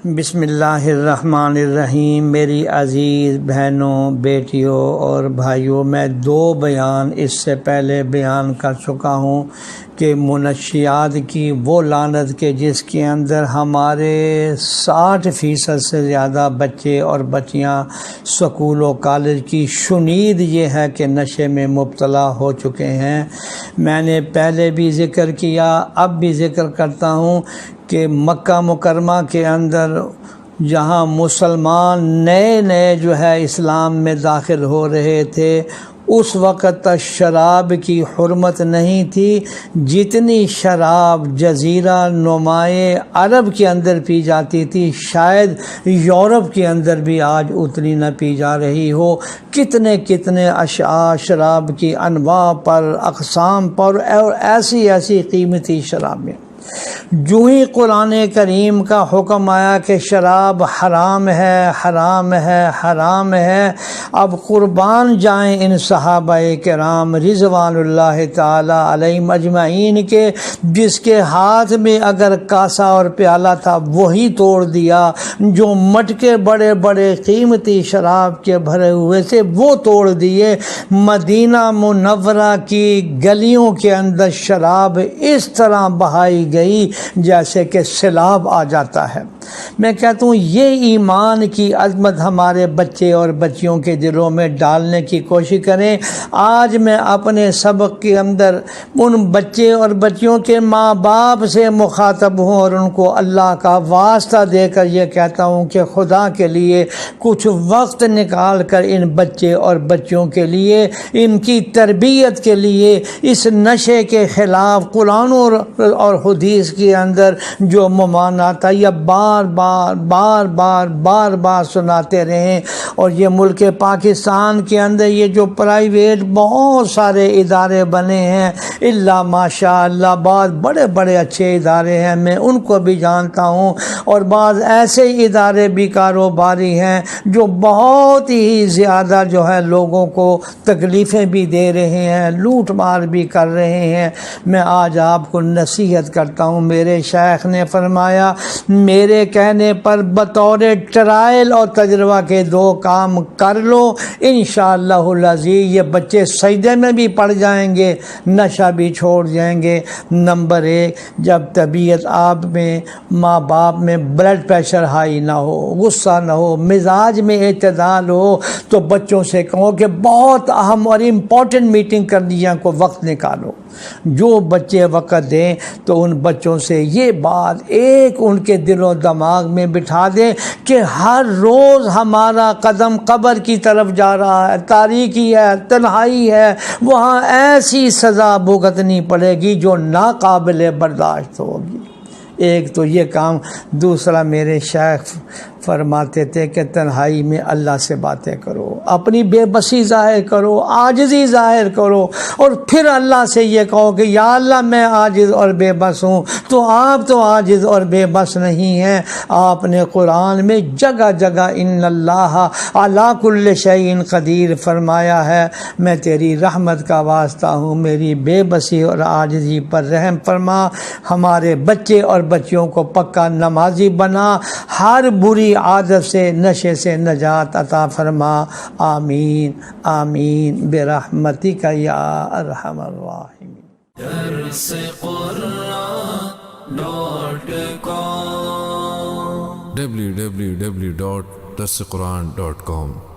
بسم اللہ الرحمن الرحیم۔ میری عزیز بہنوں، بیٹیوں اور بھائیوں، میں 2 بیان اس سے پہلے بیان کر چکا ہوں کہ منشیات کی وہ لعنت کے جس کے اندر ہمارے 60% سے زیادہ بچے اور بچیاں سکول و کالج کی شنید یہ ہے کہ نشے میں مبتلا ہو چکے ہیں۔ میں نے پہلے بھی ذکر کیا، اب بھی ذکر کرتا ہوں کہ مکہ مکرمہ کے اندر جہاں مسلمان نئے جو ہے اسلام میں داخل ہو رہے تھے، اس وقت تک شراب کی حرمت نہیں تھی جتنی شراب جزیرہ نمائے عرب کے اندر پی جاتی تھی، شاید یورپ کے اندر بھی آج اتنی نہ پی جا رہی ہو۔ کتنے اشیاء شراب کی انواع پر، اقسام پر، اور ایسی قیمتی شرابیں۔ جو ہی قرآن کریم کا حکم آیا کہ شراب حرام ہے، حرام ہے، حرام ہے، اب قربان جائیں ان صحابہ کرام رضوان اللہ تعالی علیہم اجمعین کے، جس کے ہاتھ میں اگر کاسا اور پیالہ تھا وہی توڑ دیا، جو مٹکے بڑے بڑے قیمتی شراب کے بھرے ہوئے تھے وہ توڑ دیے۔ مدینہ منورہ کی گلیوں کے اندر شراب اس طرح بہائی گئی جیسے کہ سیلاب آ جاتا ہے۔ میں کہتا ہوں یہ ایمان کی عظمت ہمارے بچے اور بچیوں کے دلوں میں ڈالنے کی کوشش کریں۔ آج میں اپنے سبق کے اندر ان بچے اور بچیوں کے ماں باپ سے مخاطب ہوں اور ان کو اللہ کا واسطہ دے کر یہ کہتا ہوں کہ خدا کے لیے کچھ وقت نکال کر ان بچے اور بچیوں کے لیے، ان کی تربیت کے لیے، اس نشے کے خلاف قرآن اور حدیث کے اندر جو ممانعت ہے یہ بار سناتے رہیں۔ اور یہ ملک پاکستان کے اندر یہ جو پرائیویٹ بہت سارے ادارے بنے ہیں، اللہ ماشاء اللہ بعض بڑے اچھے ادارے ہیں، میں ان کو بھی جانتا ہوں، اور بعض ایسے ادارے بھی کاروباری ہیں جو بہت ہی زیادہ جو ہے لوگوں کو تکلیفیں بھی دے رہے ہیں، لوٹ مار بھی کر رہے ہیں۔ میں آج آپ کو نصیحت کرتا ہوں، میرے شیخ نے فرمایا میرے کہنے پر بطور ٹرائل اور تجربہ کے 2 کام کر لو، انشاءاللہ العزیز یہ بچے سجدے میں بھی پڑ جائیں گے، نشہ بھی چھوڑ جائیں گے۔ نمبر 1، جب طبیعت آپ میں، ماں باپ میں بلڈ پریشر ہائی نہ ہو، غصہ نہ ہو، مزاج میں اعتدال ہو، تو بچوں سے کہو کہ بہت اہم اور امپورٹنٹ میٹنگ کرنی ہے، کو وقت نکالو۔ جو بچے وقت دیں تو ان بچوں سے یہ بات ایک ان کے دل و دماغ میں بٹھا دیں کہ ہر روز ہمارا قدم قبر کی طرف جا رہا ہے، تاریکی ہے، تنہائی ہے، وہاں ایسی سزا بھگتنی پڑے گی جو ناقابل برداشت ہوگی۔ ایک تو یہ کام۔ دوسرا، میرے شیخ فرماتے تھے کہ تنہائی میں اللہ سے باتیں کرو، اپنی بے بسی ظاہر کرو، عاجزی ظاہر کرو، اور پھر اللہ سے یہ کہو کہ یا اللہ میں عاجز اور بے بس ہوں۔ تو آپ تو عاجز اور بے بس نہیں ہیں، آپ نے قرآن میں جگہ جگہ ان اللہ علی کل شیء قدیر فرمایا ہے۔ میں تیری رحمت کا واسطہ ہوں، میری بے بسی اور عاجزی پر رحم فرما، ہمارے بچے اور بچیوں کو پکا نمازی بنا، ہر بری عادت سے، نشے سے نجات عطا فرما، آمین آمین برحمتک یا ارحم الراحمین۔ www.darsequran.com